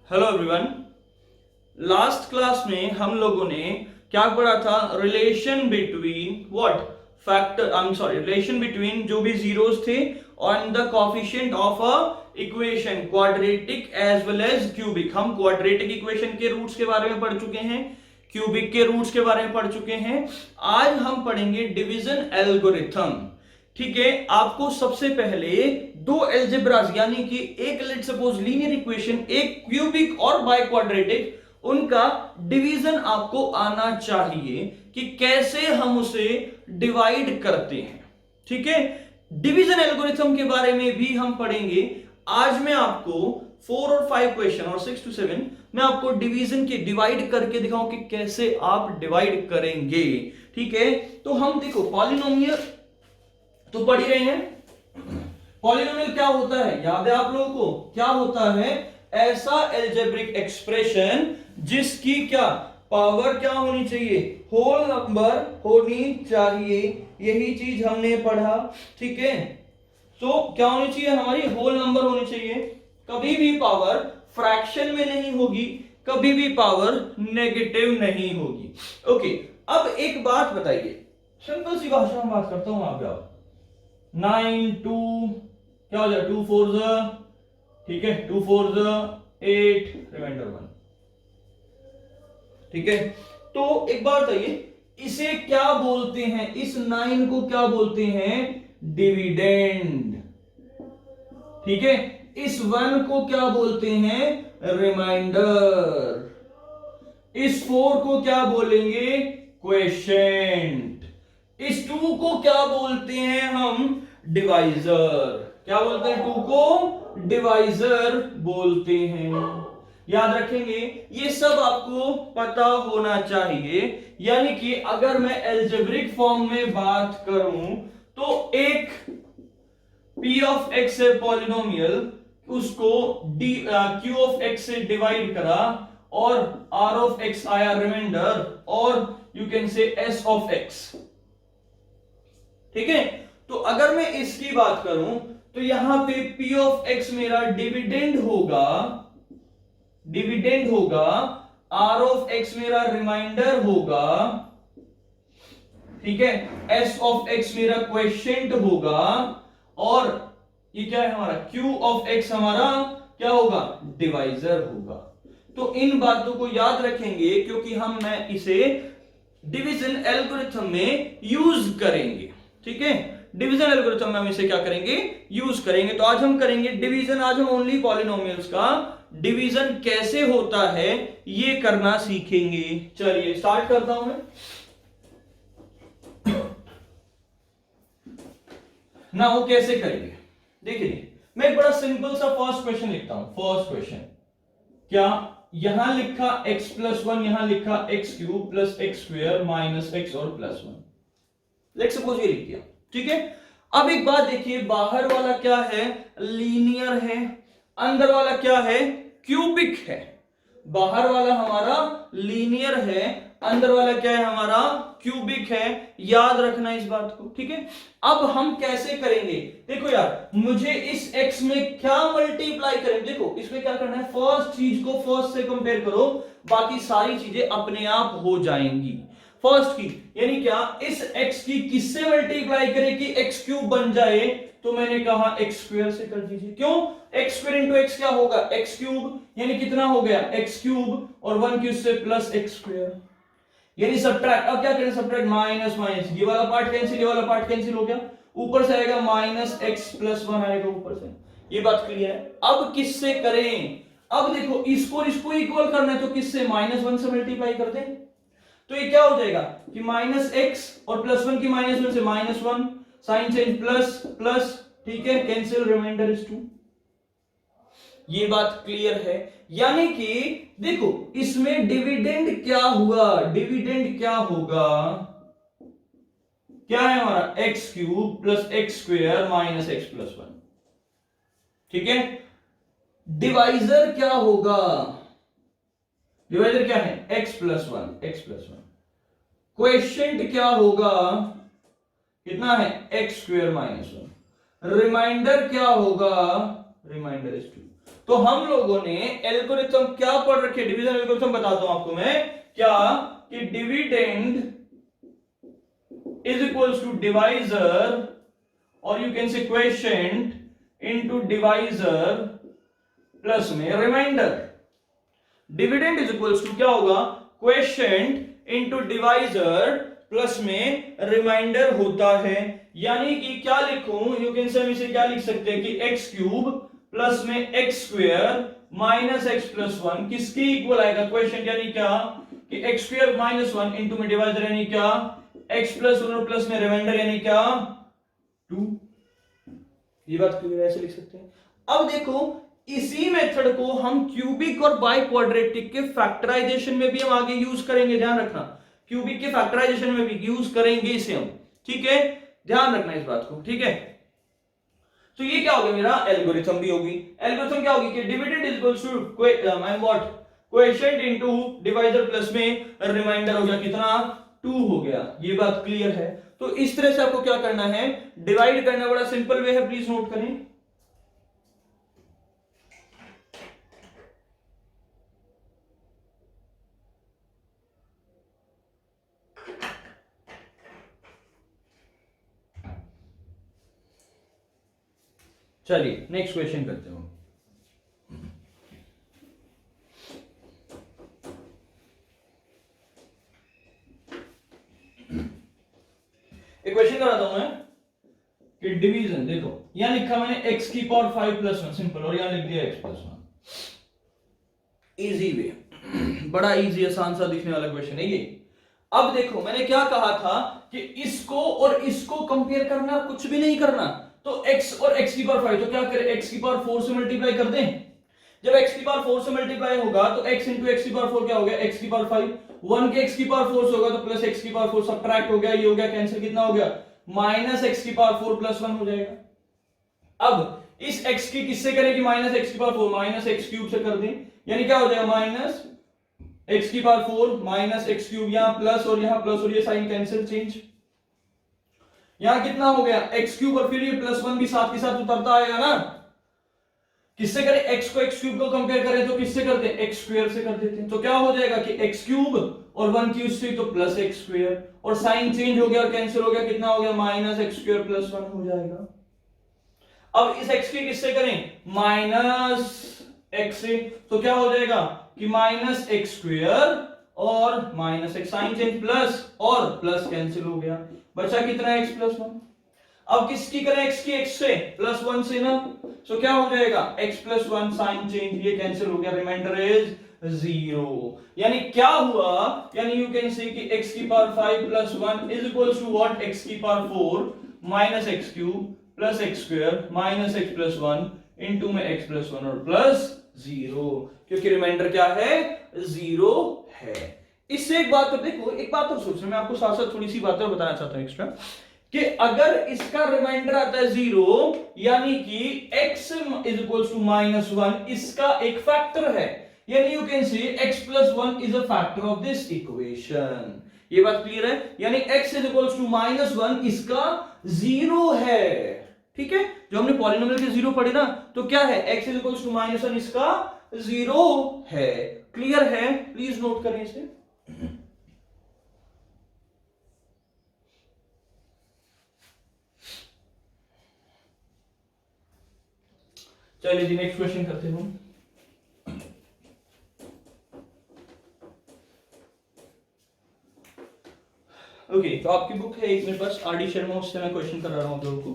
Hello everyone. Last class में हम लोगों ने क्या पढ़ा था? Relation between what factor relation between जो भी जीरोस थे on the coefficient of a equation, quadratic as well as cubic. हम क्वाड्रेटिक इक्वेशन के रूट्स के बारे में पढ़ चुके हैं, क्यूबिक के रूट्स के बारे में पढ़ चुके हैं। आज हम पढ़ेंगे डिवीजन एल्गोरिथम। ठीक है, आपको सबसे पहले दो एल्जेब्रास यानी कि एक लेट सपोज लीनियर इक्वेशन, एक क्यूबिक और बाय क्वाड्रेटिक, उनका डिवीजन आपको आना चाहिए कि कैसे हम उसे डिवाइड करते हैं। ठीक है, डिवीजन एल्गोरिथम के बारे में भी हम पढ़ेंगे। आज मैं आपको 4 और 5 क्वेश्चन और 6 to 7 मैं आपको डिवीजन के डिवाइड करके दिखाऊं कि कैसे आप डिवाइड करेंगे। ठीक है, तो हम देखो पॉलिनोमियल तो पढ़ ही रहे हैं। पॉलिनोमियल क्या होता है, याद है आप लोगों को? क्या होता है? ऐसा एल्जेब्रिक एक्सप्रेशन जिसकी क्या पावर क्या होनी चाहिए? होल नंबर होनी चाहिए। यही चीज हमने पढ़ा। ठीक है, तो क्या होनी चाहिए? हमारी होल नंबर होनी चाहिए। कभी भी पावर फ्रैक्शन में नहीं होगी, कभी भी पावर नेगेटिव नहीं होगी। ओके, अब एक बात बताइए, सिंपल सी भाषा में बात करता हूं। आप 9 2 क्या हो जाए? 2 4 ठीक है, 2 4 8 रिमाइंडर 1। ठीक है, तो एक बात बताइए, इसे क्या बोलते हैं? इस 9 को क्या बोलते हैं? डिविडेंड। ठीक है, इस 1 को क्या बोलते हैं? रिमाइंडर। इस 4 को क्या बोलेंगे? क्वोशिएंट। इस 2 को क्या बोलते हैं हम? डिवाइजर। क्या बोलते हैं? 2 को डिवाइजर बोलते हैं। याद रखेंगे, ये सब आपको पता होना चाहिए। यानी कि अगर मैं एल्जेब्रिक फॉर्म में बात करूं तो एक p ऑफ x है पॉलिनोमियल, उसको q ऑफ x से डिवाइड करा और r ऑफ x आया रिमाइंडर, और यू कैन से s ऑफ x। ठीक है, तो अगर मैं इसकी बात करूं तो यहां पे p ऑफ x मेरा डिविडेंड होगा, r ऑफ x मेरा रिमाइंडर होगा। ठीक है, s ऑफ x मेरा क्वोशिएंट होगा, और ये क्या है हमारा? q ऑफ x हमारा क्या होगा? डिवाइजर होगा। तो इन बातों को याद रखेंगे क्योंकि मैं इसे डिवीजन एल्गोरिथम में यूज करेंगे। ठीक है, डिवीजन एल्गोरिथम में हम इसे क्या करेंगे? यूज करेंगे। तो आज हम करेंगे डिवीजन। आज हम ओनली पॉलिनोमियल्स का डिवीजन कैसे होता है ये करना सीखेंगे। चलिए स्टार्ट करता हूं मैं ना। वो कैसे करेंगे देखिए, मैं एक बड़ा सिंपल सा फर्स्ट क्वेश्चन लिखता हूं। फर्स्ट क्वेश्चन क्या? यहां लिखा x प्लस 1, यहां लिखा x cube plus x square minus x और प्लस 1। लेट्स सपोज ये लिख दिया। ठीक है, अब एक बात देखिए, बाहर वाला क्या है? लीनियर है। अंदर वाला क्या है? क्यूबिक है। बाहर वाला हमारा लीनियर है, अंदर वाला क्या है? हमारा क्यूबिक है। याद रखना इस बात को। ठीक है, अब हम कैसे करेंगे? देखो यार, मुझे इस x में क्या मल्टीप्लाई करें? देखो इसमें क्या करना है? फर्स्ट चीज को फर्स्ट से कंपेयर करो, बाकी सारी चीजें अपने आप हो जाएंगी। फर्स्ट की यानी क्या? इस x की किससे मल्टीप्लाई करें कि x क्यूब बन जाए? तो मैंने कहा x स्क्वायर से कर दीजिए। क्यों? x स्क्वायर इंटू x क्या होगा? x क्यूब, यानी कितना हो गया? x क्यूब, और 1 क्यूब से प्लस x स्क्वायर, यानी सब्ट्रैक्ट। अब क्या करें? सब्ट्रैक्ट, माइनस माइनस, ये वाला पार्ट कैंसिल, ये वाला पार्ट कैंसिल हो गया। ऊपर से आएगा माइनस x प्लस 1 आएगा ऊपर से। ये बात क्लियर है? अब किससे करें? अब देखो, इसको इसको इक्वल करना है तो किससे? माइनस 1 से मल्टीप्लाई कर दें। तो ये क्या हो जाएगा कि माइनस x और प्लस 1 की माइनस 1 से minus 1, sign change plus plus. ठीक है, कैंसिल, रिमाइंडर इज 2। ये बात क्लियर है? यानी कि देखो, इसमें डिविडेंड क्या हुआ? डिविडेंड क्या होगा? क्या है हमारा? X cube plus x square minus x plus 1। ठीक है, डिवाइजर क्या होगा? डिवाइजर क्या है? x plus 1, x plus 1। Quotient क्या होगा? कितना है? x square minus 1। रिमाइंडर क्या होगा? Remainder is 2। तो हम लोगों ने एल्गोरिथम क्या पढ़ रखे, डिवीजन एल्गोरिथम बताता हूं आपको मैं क्या, कि dividend is equals to divisor और you can say quotient into divisor plus में remainder. Dividend is equals to क्या होगा, क्वोशिएंट इनटू डिवाइजर प्लस में रिमाइंडर होता है। यानी कि क्या लिखूं, यू कैन से हम इसे क्या लिख सकते हैं कि एक्स क्यूब प्लस में x square minus x plus one किसके इक्वल आएगा, क्वेश्चन यानी क्या कि x square minus one into में डिवाइजर यानी क्या एक्स प्लस वन और प्लस में रिमाइंडर यानी क्या 2। ये बात क्लियर, ऐसे लिख सकते हैं। अब देखो इसी मेथड को हम क्यूबिक और बाई क्वाड्रेटिक के फैक्टराइजेशन में भी हम आगे यूज करेंगे, ध्यान रखना, क्यूबिक के फैक्टराइजेशन में भी यूज करेंगे इसे हम, ठीक है, ध्यान रखना इस बात को, ठीक है। तो ये क्या हो गया, मेरा एल्गोरिथम भी होगी। एल्गोरिथम क्या होगी कि dividend is equals to what quotient into divisor plus में रिमाइंडर हो गया कितना 2 हो गया। ये बात क्लियर है। तो इस तरह से आपको क्या करना है, डिवाइड करना बड़ा सिंपल वे है, प्लीज नोट करें। चलिए नेक्स्ट क्वेश्चन करते हो। एक क्वेश्चन कराता हूं मैं कि डिवीजन, देखो यहां लिखा मैंने x की पावर 5 प्लस 1 सिंपल, और यहां लिख दिया x प्लस 1। इजी वे, बड़ा इजी आसान सा दिखने वाला क्वेश्चन है ये। अब देखो मैंने क्या कहा था कि इसको और इसको कंपेयर करना, कुछ भी नहीं करना। तो x और x की पावर 5, तो क्या करें, x की पावर 4 से मल्टीप्लाई कर दें। जब x की पावर 4 से मल्टीप्लाई होगा तो x इंटू एक्स की पावर 4 क्या हो गया, x की पावर 5, 1 के x की पावर 4 से होगा तो प्लस x की पावर 4, सब्ट्रैक्ट हो गया, ये हो गया कैंसिल, कितना हो गया माइनस x की पावर 4 प्लस 1 हो जाएगा। अब इस x की किससे करें कि माइनस x की पावर 4 माइनस x क्यूब से कर दें, यानी क्या हो जाएगा माइनस x की पावर 4 माइनस x क्यूब, यहां प्लस और यहां प्लस और ये साइन कैंसिल चेंज, यहां कितना हो गया x क्यूब और फिर ये प्लस 1 भी साथ के साथ उतरता आएगा ना। किससे करें, x को x क्यूब को कंपेयर करें तो किससे करते हैं, x स्क्वायर से कर देते हैं। तो क्या हो जाएगा कि x क्यूब और 1 क्यूब से तो प्लस x स्क्वायर, और साइन चेंज हो गया और कैंसिल हो गया, कितना हो गया माइनस x स्क्वायर प्लस 1 हो जाएगा। अब इस x की किससे करें, माइनस x से, तो क्या हो जाएगा कि माइनस x स्क्वायर और minus x, sign change plus और प्लस कैंसिल हो गया, बचा कितना x प्लस 1। अब किसकी करें, x की x से प्लस 1 से ना, तो क्या हो जाएगा x प्लस 1 साइन चेंज, ये कैंसिल हो गया, रिमाइंडर इज 0। यानी क्या हुआ, यानी यू कैन से कि x की power 5 plus 1 is equals to what, x की power 4 minus x cube plus x square minus x plus 1 into में x प्लस 1 और प्लस 0, क्योंकि रिमाइंडर क्या है 0 है। इससे एक बात तो देखो, एक बात और सोचना, मैं आपको साथ साथ थोड़ी सी बातें बताना चाहता हूं एक्स्ट्रा, कि अगर इसका रिमाइंडर आता है 0 यानी कि x is equals to minus 1 इसका एक फैक्टर है, यानी you can say x plus 1 is a factor of this equation. ये बात क्लियर है, यानी x is equals to minus 1 इसका 0 है, ठीक है। जो हमने पॉलिनोमियल के 0 पढ़े ना, तो क्या है x is equals to minus 1 इसका 0 है। क्लियर है, प्लीज नोट करें इसे। चलिए जी नेक्स्ट क्वेश्चन करते हैं। ओके तो आपकी बुक है एक मेरे पास आर डी शर्मा, उससे मैं क्वेश्चन करा रहा हूं आप लोगों को,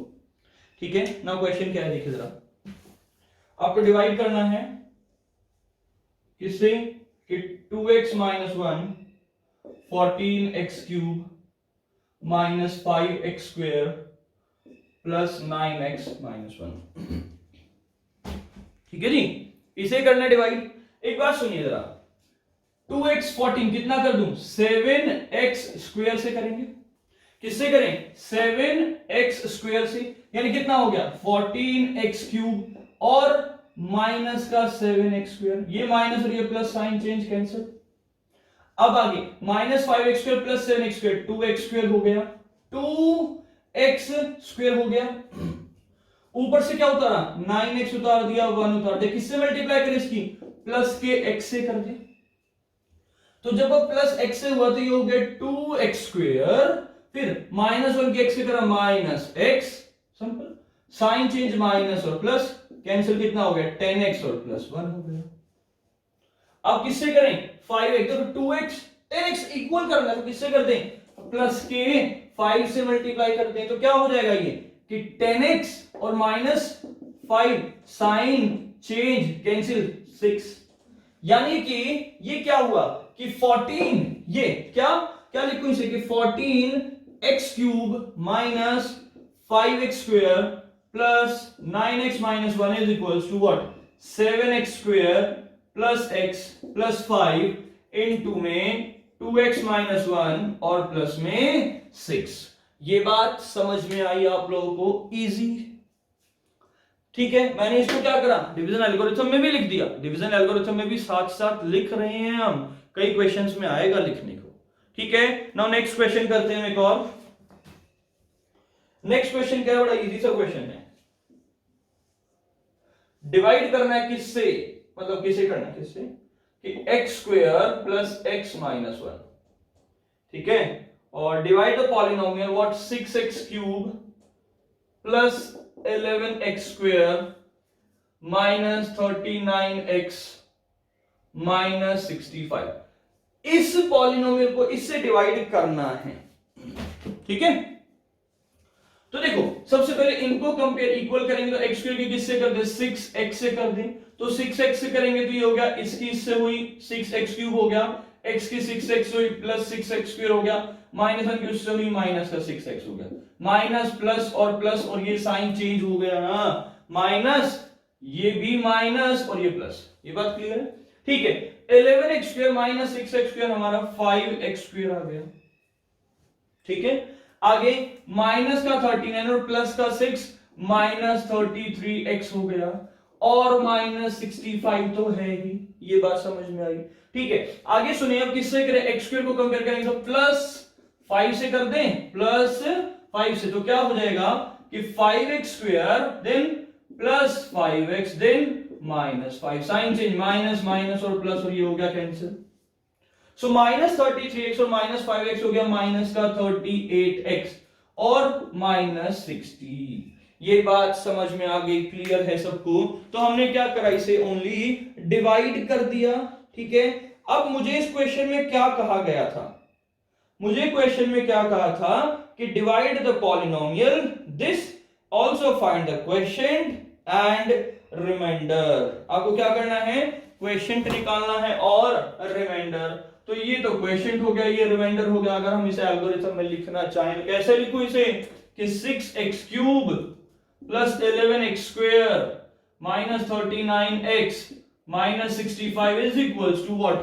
ठीक है ना। क्वेश्चन क्या है देखिए जरा, आपको डिवाइड करना है किससे कि 2x minus 1 14x cube minus 5x square plus 9x minus 1, ठीक है जी, इसे करना डिवाइड। एक बात सुनिए जरा, 2x 14 कितना कर दूं, 7x स्क्वायर से करेंगे, किससे करें 7x स्क्वायर से, यानी कितना हो गया 14x क्यूब और माइनस का 7x स्क्वायर, ये माइनस और ये प्लस, साइन चेंज कैंसिल। अब आगे minus 5x square plus 7x square 2x square हो गया, 2x स्क्वायर हो गया, ऊपर से क्या उतारा 9x उतार दिया, 1 उतार दिया, किससे मल्टीप्लाई करें इसकी, प्लस के x से कर दे। तो जब अब प्लस x से हुआ तो ये हो गया 2x स्क्वायर, फिर माइनस 1 के x से करा minus x, simple, sign change minus और प्लस, कैंसिल कितना हो गया 10x और प्लस 1 हो गया। अब किससे करें 5x, तो 2x 10x इक्वल करना है तो किससे कर दें, प्लस के 5 से मल्टीप्लाई कर दें, तो क्या हो जाएगा ये कि 10x और माइनस 5 साइन चेंज कैंसिल 6, यानी कि ये क्या हुआ कि 14, ये क्या क्या लिखूं इसे कि 14x cube minus 5x square plus 9x minus 1 is equals to what 7x square plus x plus 5 into में 2x माइनस 1 और प्लस में 6। ये बात समझ में आई आप लोगों को, इजी, ठीक है। मैंने इसको क्या करा डिवीजन एल्गोरिथम में भी लिख दिया, डिवीजन एल्गोरिथम में भी साथ साथ लिख रहे हैं हम, कई क्वेश्चंस में आएगा लिखने को, ठीक है। नाउ नेक्स्ट क्वेश्चन करते हैं एक और। नेक्स्ट क्वेश्चन क्या है, बड़ा इजी सा क्वेश्चन है, डिवाइड करना है किससे, मतलब किसे करना है, किससे कि x square plus x minus 1, ठीक है, और divide the polynomial what 6x cube plus 11x square minus 39x minus 65, इस पॉलिनोमियल को इससे डिवाइड करना है, ठीक है। तो देखो सबसे पहले इनको कंपेयर इक्वल करेंगे तो x स्क्वायर की किससे कर दे 6x से कर दें, तो 6x से करेंगे तो ये हो गया इसकी इससे हुई 6x क्यूब हो गया, x की 6x हुई प्लस 6x स्क्वायर हो गया, माइनस 1 की उससे हुई माइनस का 6x हो गया, माइनस प्लस और ये साइन चेंज हो गया ना, माइनस ये भी माइनस और ये प्लस, ये बात क्लियर है, ठीक है। 11x square minus 6x square हमारा 5x स्क्वायर आ गया, ठीक है। आगे माइनस का 39 और प्लस का 6 माइनस 33x हो गया, और माइनस 65 तो है ही, ये बात समझ में आई, ठीक है। आगे सुनिए, अब किससे करें, एक्स स्क्वायर को कंपेयर करेंगे तो प्लस 5 से कर दें, प्लस 5 से, तो क्या हो जाएगा कि 5x square then plus 5x then minus 5, sign change minus minus और प्लस, और ये हो गया कैंसिल, सो माइनस 33x और माइनस 5x हो गया माइनस का 38x और माइनस 60, ये बात समझ में आ गई, क्लियर है सबको। तो हमने क्या करा, इसे ओनली डिवाइड कर दिया, ठीक है। अब मुझे इस क्वेश्चन में क्या कहा गया था, मुझे क्वेश्चन में क्या कहा था कि divide the polynomial this, also find the quotient and remainder. आपको क्या करना है, क्वोशिएंट निकालना है और रिमाइंडर, तो ये तो क्वोशिएंट हो गया, ये रिमाइंडर हो गया। अगर हम इसे एल्गोरिथम में लिखना चाहें तो कैसे लिखूं इसे कि 6x cube plus 11x square minus 39x minus 65 is equals to what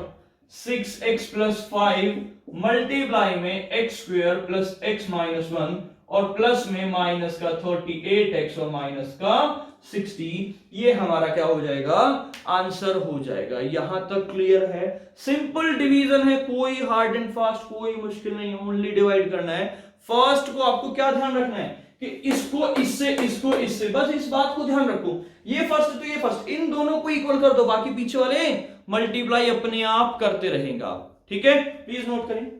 6x plus 5 multiply में x square plus x minus 1 और प्लस में माइनस का 38x और माइनस का 60, ये हमारा क्या हो जाएगा, आंसर हो जाएगा। यहां तक क्लियर है, सिंपल डिवीजन है, कोई हार्ड एंड फास्ट कोई मुश्किल नहीं, ओनली डिवाइड करना है। फर्स्ट को आपको क्या ध्यान रखना है कि इसको इससे, बस इस बात को ध्यान रखो, ये फर्स्ट तो ये फर्स्ट, इन दोनों को इक्वल कर दो, बाकी पीछे वाले मल्टीप्लाई अपने आप करते रहेगा, ठीक है, प्लीज नोट करें।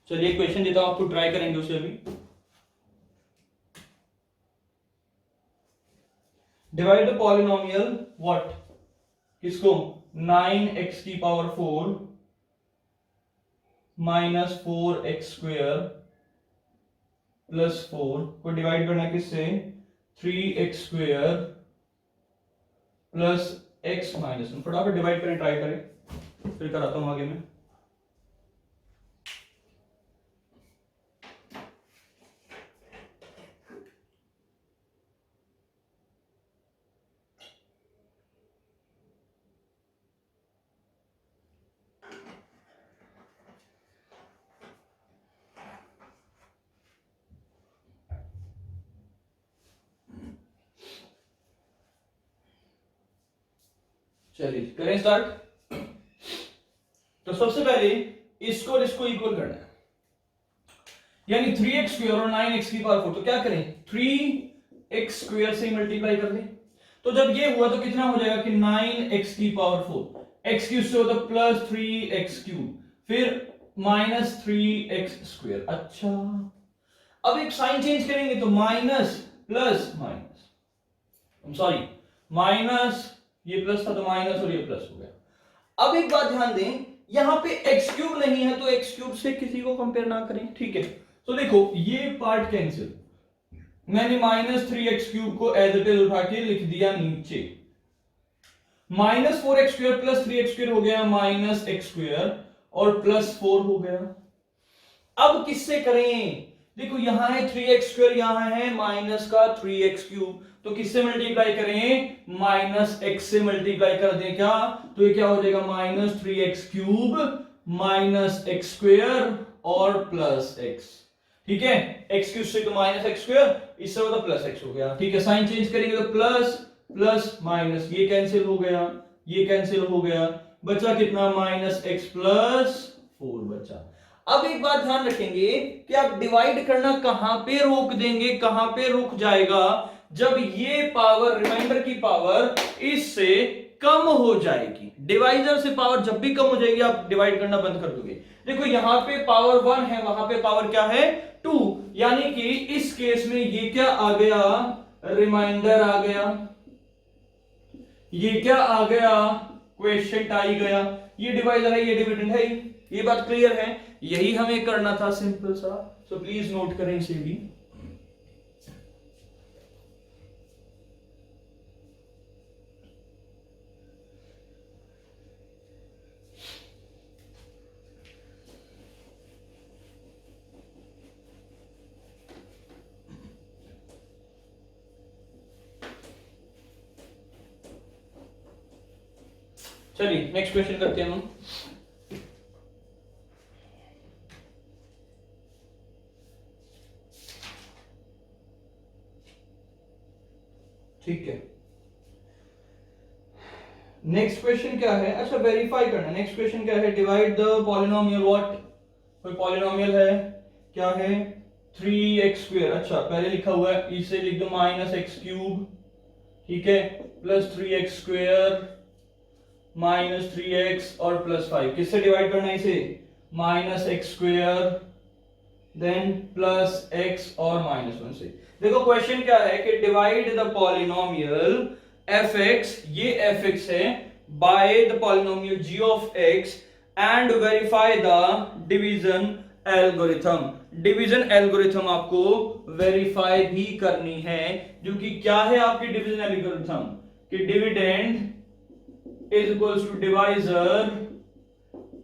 चलिए क्वेश्चन देता हूं आपको, ट्राई करेंगे उसे अभी। डिवाइड द पॉलिनोमियल व्हाट, किसको 9x की power 4 minus 4x square plus 4 को डिवाइड करना किससे 3x square plus x minus 1, फटाफट डिवाइड करें, ट्राई करें, फिर कराता हूं आगे में। चलिए करें स्टार्ट। तो सबसे पहले इसको और इसको इक्वल करना है, यानी 3x स्क्वायर और 9x की पावर 4। तो क्या करें, 3x स्क्वायर से मल्टीप्लाई कर दें। तो जब ये हुआ तो कितना हो जाएगा कि 9x की पावर 4, x क्यूब से होता प्लस 3x क्यूब, फिर माइनस 3x स्क्वायर। अच्छा, अब एक साइन चेंज करेंगे तो minus plus minus, sorry minus, ये प्लस था तो माइनस और ये प्लस हो गया। अब एक बात ध्यान दें, यहां पे x क्यूब नहीं है तो x क्यूब से किसी को कंपेयर ना करें, ठीक है। तो देखो ये पार्ट कैंसिल, मैंने माइनस 3x क्यूब को एज इट इज उठा के लिख दिया नीचे, minus 4x square plus 3x square हो गया माइनस x स्क्वायर और प्लस 4 हो गया। अब किससे करें, देखो यहां है 3x स्क्वायर, यहां है माइनस का 3x क्यूब, तो किससे मल्टीप्लाई करें, माइनस x से मल्टीप्लाई कर दें क्या, तो ये क्या हो जाएगा minus 3x cube minus x square और प्लस x, ठीक है। x क्यूब से तो माइनस x स्क्वायर, इससे होता प्लस x हो गया, ठीक है। साइन चेंज करेंगे तो प्लस प्लस माइनस, ये कैंसिल हो गया, ये कैंसिल हो गया, बचा कितना माइनस x प्लस 4 बचा। अब एक बात ध्यान रखेंगे कि आप डिवाइड करना कहां पे रोक देंगे, कहां पे रुक जाएगा, जब ये पावर, रिमाइंडर की पावर इससे कम हो जाएगी। डिवाइजर से पावर जब भी कम हो जाएगी आप डिवाइड करना बंद कर दोगे। देखो यहां पे पावर 1 है, वहां पे पावर क्या है 2, यानी कि इस केस में ये क्या आ गया, रिमाइंडर आ गया, ये क्या आ गया, क्वेश्चन आ ही गया। ये डिवाइजर है, ये डिविडेंड है, ये बात क्लियर है। यही हमें करना था, सिंपल सा। सो प्लीज नोट करें इसे भी। चलिए नेक्स्ट क्वेश्चन करते हैं हम। ठीक है, नेक्स्ट क्वेश्चन क्या है, अच्छा वेरीफाई करना। नेक्स्ट क्वेश्चन क्या है, डिवाइड द पॉलिनोमियल व्हाट, कोई पॉलिनोमियल है, क्या है 3x स्क्वायर। अच्छा पहले लिखा हुआ है, इसे लिख दो माइनस x क्यूब, ठीक है, plus 3x square minus 3x और प्लस 5। किससे डिवाइड करना है इसे, minus x square then plus x और माइनस 1 से। देखो क्वेश्चन क्या है कि डिवाइड द पॉलिनोमियल fx, ये fx है, by the polynomial g of x and verify the division algorithm. Division algorithm आपको वेरीफाई भी करनी है, जो कि क्या है आपकी डिवीजन एल्गोरिथम, कि dividend is equals to divisor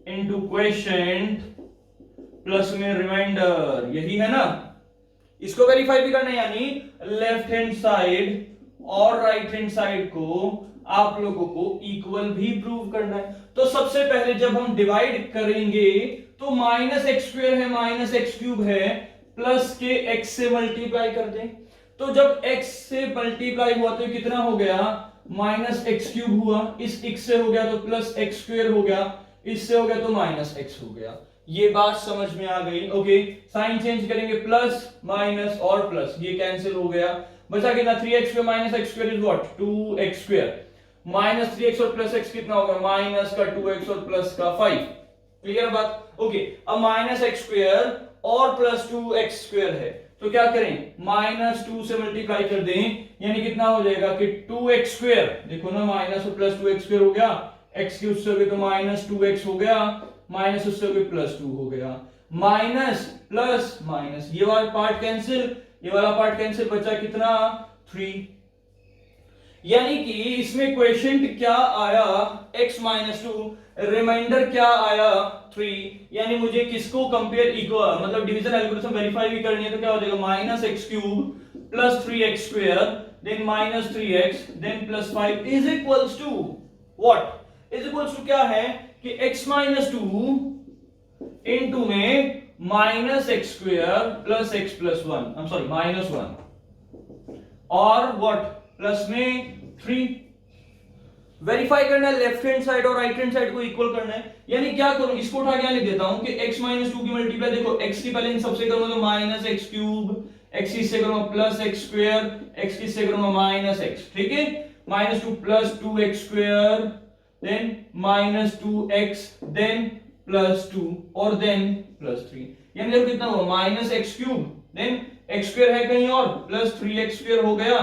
into quotient plus में रिमाइंडर, यही है ना। इसको वेरीफाई भी करना है, यानी लेफ्ट हैंड साइड और राइट हैंड साइड को आप लोगों को इक्वल भी प्रूव करना है। तो सबसे पहले जब हम डिवाइड करेंगे तो माइनस एक्स स्क्वायर है, माइनस एक्स क्यूब है, प्लस के एक्स से मल्टीप्लाई कर दें। तो जब x से मल्टीप्लाई हुआ तो कितना हो गया, माइनस एक्स क्यूब हुआ, इस x से हो गया तो प्लस एक्स स्क्वायर हो गया, इससे हो गया तो माइनस एक्स हो गया। ये बात समझ में आ गई, ओके। साइन चेंज करेंगे, प्लस माइनस और प्लस, ये कैंसिल हो गया, बचा कितना 3x square minus x square is what 2x square, minus 3x और प्लस x कितना होगा, माइनस का 2x और प्लस का 5। क्लियर बात, ओके। अब माइनस एक्स स्क्वायर और प्लस 2x स्क्वायर है, तो क्या करें, माइनस 2 से मल्टीप्लाई कर दें, यानी कितना हो जाएगा कि 2x स्क्वायर, देखो ना माइनस और प्लस 2x स्क्वायर हो गया, x क्यूब से हो गया तो माइनस 2x हो गया, माइनस उससे हो गया प्लस 2 हो गया, माइनस प्लस माइनस, ये वाला पार्ट कैंसिल, ये वाला पार्ट कैंसिल, बचा कितना 3। यानी कि इसमें क्वेश्चन क्या आया x माइनस 2, रिमाइंडर क्या आया 3। यानी मुझे किसको कंपेयर इक्वल, मतलब डिवीजन एल्गोरिथम वेरीफाई भी करनी है, तो क्या हो जाएगा minus x cube plus 3x square then minus 3x then plus 5 is equals to what, is equals to क्या है कि x माइनस 2 इनटू में minus x square plus x plus 1, I am sorry minus 1 और what plus में 3। Verify करना है left hand side और right hand side को इक्वल करना है, यानी क्या करूं, इसको उठा के लिख देता हूं कि x माइनस 2 की मल्टीप्लाई, देखो x की पहले इन सबसे करूंगा तो माइनस एक्स क्यूब, x इससे करूंगा प्लस एक्स स्क्वायर, x इससे करूंगा माइनस x, ठीक है, minus 2 plus 2x square, then minus 2x, then plus 2 और देन प्लस 3, यानी देखो कितना हुआ minus x cube, then x square है कहीं और प्लस 3x स्क्वायर हो गया,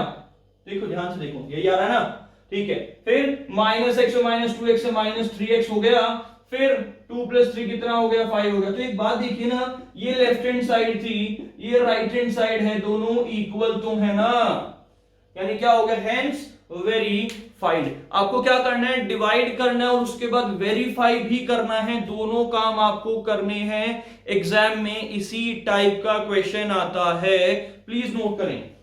देखो ध्यान से देखो यही आ रहा है ना, ठीक है, फिर माइनस एक्स माइनस 2x से माइनस 3x हो गया, फिर 2 प्लस 3 कितना हो गया 5 हो गया। तो एक बात देखिए ना, ये लेफ्ट हैंड साइड थी, ये राइट हैंड साइड है, दोनों इक्वल तो है ना, यानी क्या हो गया, हेंस वेरीफाइड। आपको क्या करना है, डिवाइड करना है और उसके बाद वेरीफाई भी करना है, दोनों काम आपको करने हैं। एग्जाम में इसी टाइप का क्वेश्चन आता है, प्लीज नोट करें।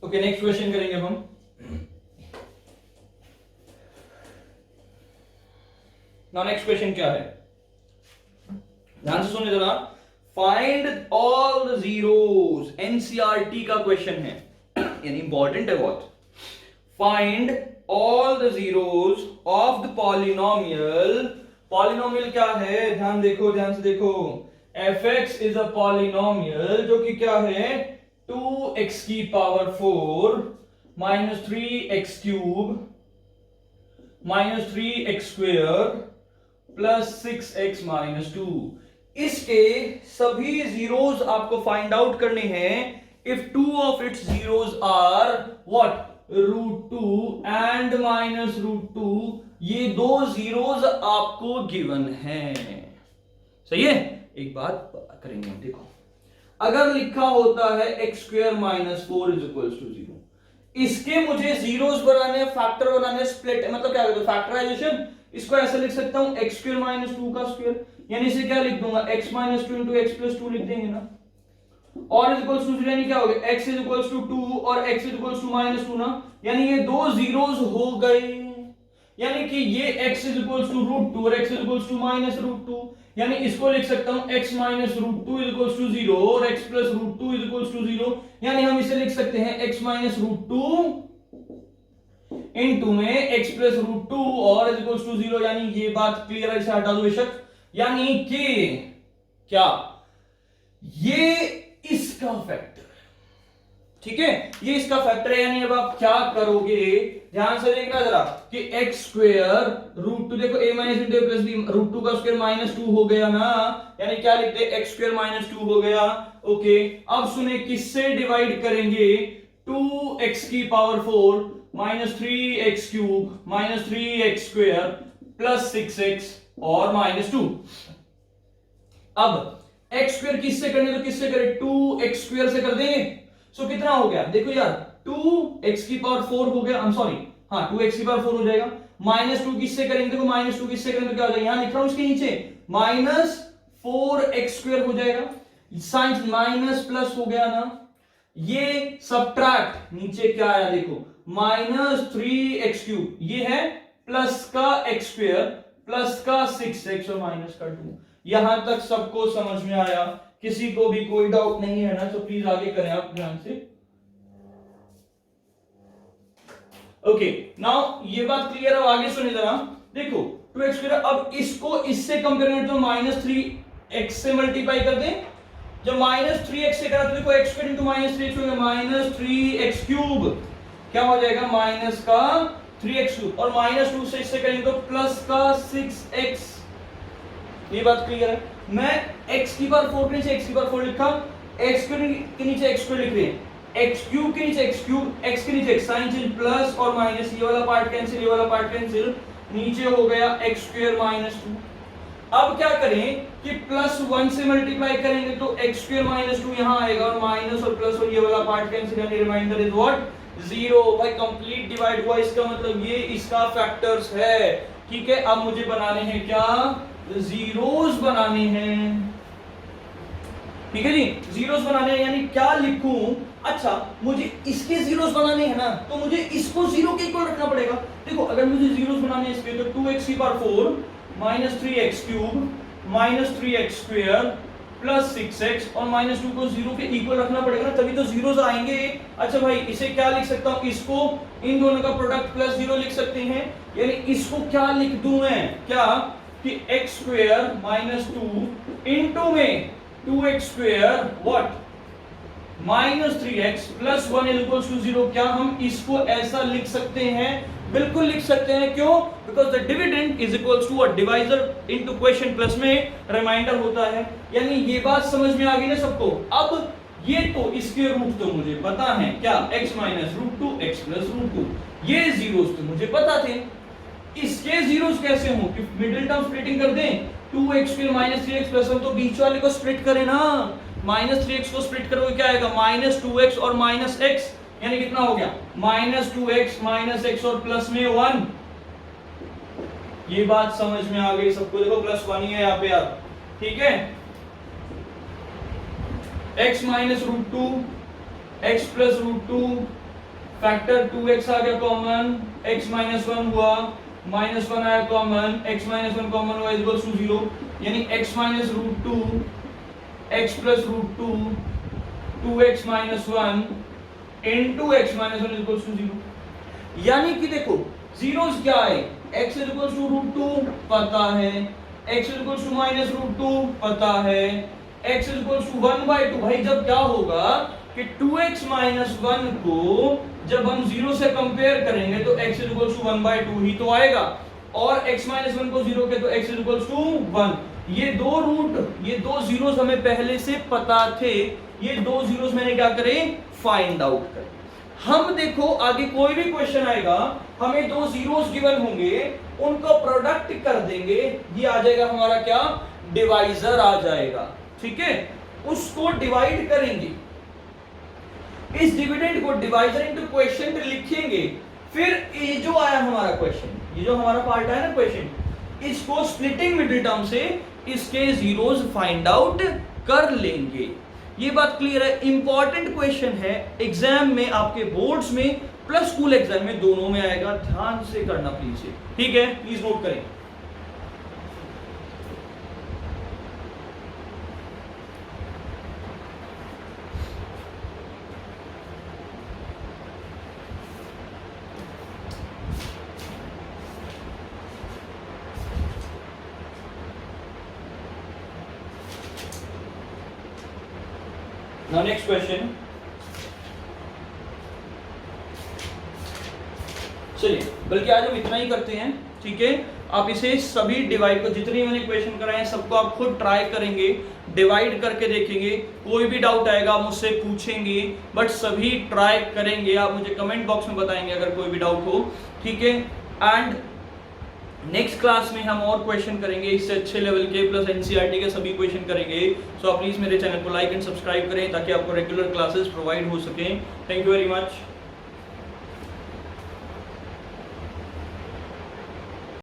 ओके, नेक्स्ट क्वेश्चन करेंगे अब हम। नाउ नेक्स्ट क्वेश्चन क्या है, ध्यान से सुनिए जरा। Find all the zeros, NCERT का क्वेश्चन है, यानी इंपॉर्टेंट है बहुत। Find all the zeros of the polynomial, polynomial क्या है, ध्यान देखो, ध्यान से देखो, fx इज अ पॉलिनोमियल जो कि क्या है 2x की power 4 minus 3x cube minus 3x square plus 6x minus 2। इसके सभी जीरोस आपको फाइंड आउट करने हैं if two of its zeros are what √2 and minus √2, ये दो जीरोस आपको गिवन है, सही है। एक बात करेंगे, देखो अगर लिखा होता है x square minus 4 is equal to 0, इसके मुझे जीरोस बनाने, फैक्टर बनाने, स्प्लिट मतलब क्या करते फैक्टराइजेशन, इसको ऐसे लिख सकता हूं एक्स स्क्वायर माइनस 2 का स्क्वायर, यानी इसे क्या लिख दूंगा x minus 2 into x plus 2 लिख देंगे ना, और इज इक्वल्स टू 0 यानी क्या हो गया x इज इक्वल्स टू 2 और x is equals to minus 2 ना, यानी ये दो जीरोस हो गए, यानी कि ये x इज इक्वल्स टू √2 और x is equals to minus √2, यानी इसको लिख सकता हूं x minus √2 is equals to 0 और x plus √2 is equals to 0, यानी हम इसे लिख सकते हैं x माइनस √2 इनटू में x प्लस √2 और इज इक्वल्स टू 0, यानी ये बात क्लियर है, इसे हटा दो बेशक, यानी कि क्या ये इसका फैक्टर, ठीक है, ये इसका फैक्टर है, यानी अब आप क्या करोगे, ध्यान से देखना जरा कि x स्क्वायर √2, देखो a minus into plus b, √2 का स्क्वायर माइनस 2 हो गया ना, यानी क्या लिखते हैं x स्क्वायर माइनस 2 हो गया। ओके, अब सुने किससे डिवाइड करेंगे, 2x की power 4 minus 3x cube minus 3x square plus 6x और माइनस 2। अब x स्क्वायर किससे करने, तो किससे करें, 2x स्क्वायर से कर देंगे, सो कितना हो गया, देखो यार 2x की पावर 4 हो गया, आई एम सॉरी, हाँ 2x की पावर 4 हो जाएगा, माइनस 2 किससे करेंगे, देखो माइनस 2 किससे करेंगे तो क्या हो जाएगा, यहां लिख रहा हूं इसके नीचे माइनस 4x स्क्वायर हो जाएगा, साइन माइनस प्लस हो गया ना, ये सबट्रैक्ट नीचे क्या आया देखो माइनस 3x क्यूब, ये है प्लस का x स्क्वायर प्लस का 6x और माइनस का 2। यहां तक सबको समझ में आया, किसी को भी कोई डाउट नहीं है ना, तो प्लीज आगे करें आप ध्यान से। ओके, नाउ ये बात क्लियर है, आगे सुनिए जरा, देखो 2x स्क्वायर, अब इसको इससे कंपेयर करें तो माइनस 3x से मल्टीप्लाई कर दें, जब माइनस 3x से करा तो देखो x square into minus 3x हो गया माइनस 3x क्यूब, क्या हो जाएगा माइनस का 3x क्यूब, और माइनस 2 से इससे करेंगे तो प्लस का 6x, ये बात क्लियर है। मैं x की पावर 4 के नीचे x की पावर 4 लिखा, x के नीचे x स्क्वायर लिख रहे हैं, x क्यूब के नीचे x क्यूब, x के नीचे साइन चेंज प्लस और माइनस, ये वाला पार्ट कैंसिल, ये वाला पार्ट कैंसिल, नीचे हो गया x स्क्वायर माइनस 2। अब क्या करें कि प्लस 1 से मल्टीप्लाई करेंगे तो x स्क्वायर माइनस 2 यहां आएगा और माइनस और प्लस और ये वाला पार्ट कैंसिल, यानी रिमाइंडर इज व्हाट 0। भाई कंप्लीट डिवाइड हुआ, इसका मतलब ये इसका फैक्टर्स है, ठीक है। अब मुझे बनाने हैं क्या, जीरोस बनाने हैं, ठीक है जी, जीरोस बनाने हैं, यानी क्या लिखूं, अच्छा मुझे इसके जीरोस बनाने हैं ना, तो मुझे इसको जीरो के इक्वल रखना पड़ेगा। देखो अगर मुझे जीरोस बनाने हैं इसके, तो 2x की power 4 minus 3x cube minus 3x square plus 6x और माइनस 2 को जीरो के इक्वल रखना पड़ेगा ना, तभी तो जीरोस आएंगे। अच्छा भाई इसे क्या लिख सकता हूं, इसको इन दोनों का प्रोडक्ट प्लस जीरो लिख सकते हैं, यानी इसको क्या लिख दूं मैं, क्या कि x स्क्वायर माइनस 2 इनटू में 2x square what minus 3x plus 1 equals to 0। क्या हम इसको ऐसा लिख सकते हैं, बिल्कुल लिख सकते हैं, क्यों, because the dividend is equals to a divisor into quotient plus में रिमाइंडर होता है। यानी ये बात समझ में आ गई ना सबको। अब ये तो इसके रूट तो मुझे पता है, क्या x minus root 2 x plus root 2, ये जीरोस तो मुझे पता थे, इसके जीरोस कैसे हों, कि मिडिल टर्म स्प्लिटिंग कर दें, 2x square minus 3x plus 1, तो बीच वाले को स्प्लिट करें ना, माइनस 3x को स्प्लिट करोगे क्या आएगा, माइनस 2x और माइनस x, यानी कितना हो गया माइनस 2x माइनस x और प्लस में 1। ये बात समझ में आ गई सबको, देखो प्लस 1 ही है यहाँ पे यार, ठीक है। x minus root 2 x plus root 2 factor 2x आ गया कॉमन, x माइनस 1 हुआ, माइनस 1 आया कॉमन, x माइनस 1 कॉमन हुआ इज इक्वल्स टू 0, यानी x minus root 2 x plus root 2 2x minus 1 into x minus 1 is equals to 0। यानी कि देखो zeros क्या है, x is equals to root 2 पता है, x is equals to minus root 2 पता है, x इज इक्वल्स टू 1/2। भाई जब क्या होगा कि 2x माइनस 1 को जब हम 0 से कंपेयर करेंगे तो x इज इक्वल्स टू 1/2 ही तो आएगा, और x माइनस 1 को 0 के तो x इज इक्वल्स टू 1। ये दो रूट, ये दो जीरोस हमें पहले से पता थे, ये दो जीरोस मैंने क्या करे, फाइंड आउट करे। हम देखो आगे कोई भी क्वेश्चन आएगा, हमें दो जीरोस गिवन होंगे, उनको प्रोडक्ट कर देंगे, ये आ जाएगा हमारा क्या, डिवाइजर आ जाएगा, ठीक है। उसको डिवाइड करेंगे, इस डिविडेंड को डिवाइजर इनटू क्वेश्चन लिखेंगे, फिर ये जो आया हमारा क्वेश्चन, ये जो हमारा पार्ट है ना क्वेश्चन, इसको स्प्लिटिंग मिडिल टर्म से इसके जीरोस फाइंड आउट कर लेंगे। ये बात क्लियर है, इंपॉर्टेंट क्वेश्चन है, एग्जाम में आपके बोर्ड्स में प्लस स्कूल एग्जाम में दोनों में आएगा, ध्यान से करना प्लीज, ठीक है, प्लीज नोट करें। Now next question, चलिए बल्कि आज हम इतना ही करते हैं, ठीक है। आप इसे सभी डिवाइड को, जितनी मैंने क्वेश्चन कराए हैं सबको आप खुद ट्राई करेंगे, डिवाइड करके देखेंगे, कोई भी डाउट आएगा मुझसे पूछेंगे, बट सभी ट्राई करेंगे, आप मुझे कमेंट बॉक्स में बताएंगे अगर कोई भी डाउट हो, ठीक है। एंड नेक्स्ट क्लास में हम और क्वेश्चन करेंगे, इससे अच्छे लेवल के, प्लस एनसीईआरटी के सभी क्वेश्चन करेंगे। सो आप प्लीज मेरे चैनल को लाइक एंड सब्सक्राइब करें ताकि आपको रेगुलर क्लासेस प्रोवाइड हो सकें। Thank you very much.